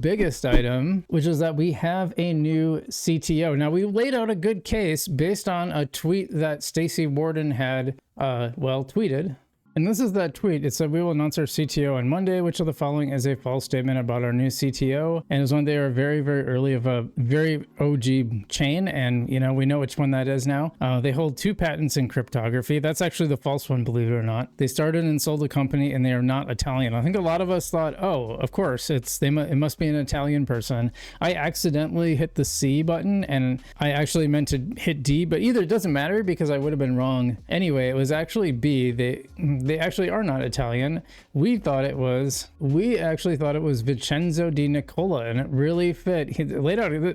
biggest item, which is that we have a new CTO. Now, we laid out a good case based on a tweet that Stacey Warden had, tweeted. And this is that tweet. It said, "We will announce our CTO on Monday. Which of the following is a false statement about our new CTO?" And it was when they were very, very early of a very OG chain. And, we know which one that is now. They hold 2 patents in cryptography. That's actually the false one, believe it or not. They started and sold a company, and they are not Italian. I think a lot of us thought, oh, of course, it must be an Italian person. I accidentally hit the C button, and I actually meant to hit D, but either it doesn't matter because I would have been wrong. Anyway, it was actually B. They actually are not Italian. We actually thought it was Vincenzo Di Nicola, and it really fit.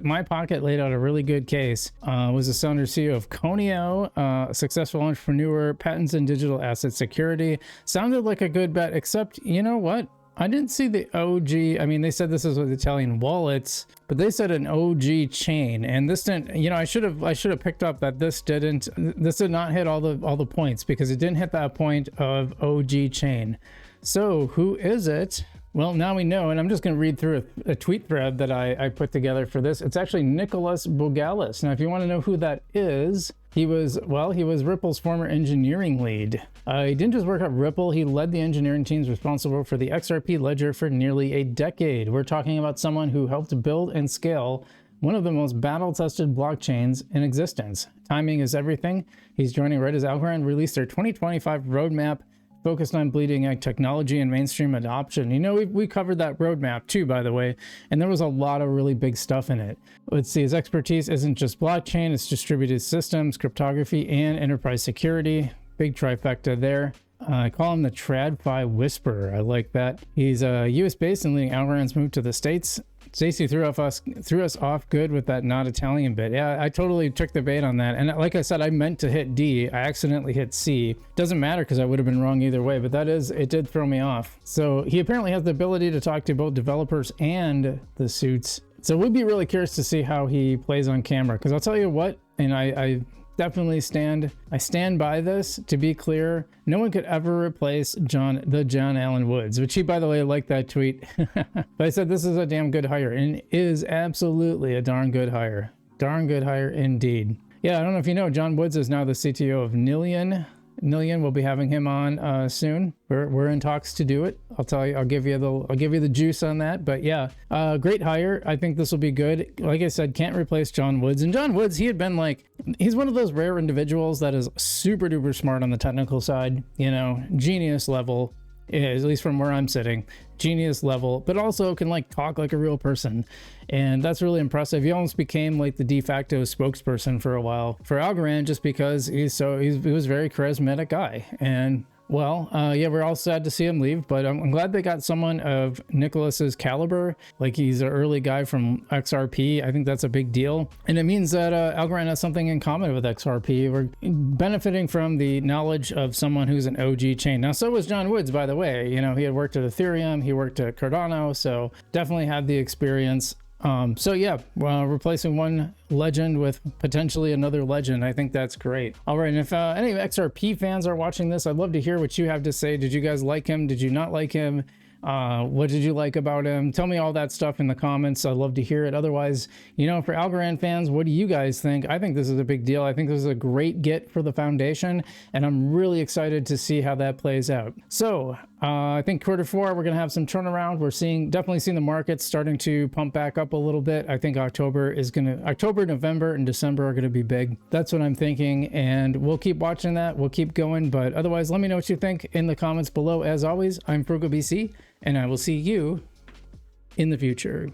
My pocket laid out a really good case. Was the founder CEO of Conio, a successful entrepreneur, patents in digital asset security. Sounded like a good bet, except you know what? I didn't see the OG. I mean, they said this is with Italian wallets, but they said an OG chain, and this didn't. I should have picked up that this did not hit all the points because it didn't hit that point of OG chain. So who is it? Well, now we know, and I'm just going to read through a tweet thread that I put together for this. It's actually Nicholas Bogalis. Now, if you want to know who that is, he was Ripple's former engineering lead. He didn't just work at Ripple, he led the engineering teams responsible for the XRP ledger for nearly a decade. We're talking about someone who helped build and scale one of the most battle-tested blockchains in existence. Timing is everything. He's joining right as Algorand released their 2025 roadmap, focused on bleeding edge technology and mainstream adoption. We covered that roadmap too, by the way, and there was a lot of really big stuff in it. Let's see, his expertise isn't just blockchain, it's distributed systems, cryptography, and enterprise security. Big trifecta there. I call him the TradFi Whisperer. I like that. He's US based and leading Algorand's move to the States. Stacey threw us off good with that not Italian bit. Yeah, I totally took the bait on that. And like I said, I meant to hit D. I accidentally hit C. Doesn't matter because I would have been wrong either way, but it did throw me off. So he apparently has the ability to talk to both developers and the suits. So we'd be really curious to see how he plays on camera, because I'll tell you what, and I definitely stand by this. To be clear, no one could ever replace John Allen Woods, which he, by the way, liked that tweet. But I said this is a damn good hire, and it is absolutely a darn good hire. Darn good hire indeed. Yeah, I don't know if you know, John Woods is now the CTO of Nillion. We'll be having him on soon. We're in talks to do it. I'll tell you. I'll give you the juice on that. But yeah, great hire. I think this will be good. Like I said, can't replace John Woods. And John Woods, he had been he's one of those rare individuals that is super duper smart on the technical side. Genius level. At least from where I'm sitting, genius level, but also can talk like a real person, and that's really impressive. He almost became the de facto spokesperson for a while for Algorand, just because he was a very charismatic guy. And we're all sad to see him leave, but I'm glad they got someone of Nicholas's caliber. He's an early guy from XRP. I think that's a big deal. And it means that Algorand has something in common with XRP. We're benefiting from the knowledge of someone who's an OG chain. Now, so was John Woods, by the way. He had worked at Ethereum, he worked at Cardano, so definitely had the experience. Replacing one legend with potentially another legend, I think that's great. All right, and if any XRP fans are watching this, I'd love to hear what you have to say. Did you guys like him? Did you not like him? What did you like about him? Tell me all that stuff in the comments. I'd love to hear it. Otherwise, for Algorand fans, what do you guys think? I think this is a big deal. I think this is a great get for the foundation, and I'm really excited to see how that plays out. So I think Q4, we're going to have some turnaround. We're definitely seeing the markets starting to pump back up a little bit. I think October, November, and December are going to be big. That's what I'm thinking, and we'll keep watching that. We'll keep going, but otherwise, let me know what you think in the comments below. As always, I'm FrugalBC, and I will see you in the future.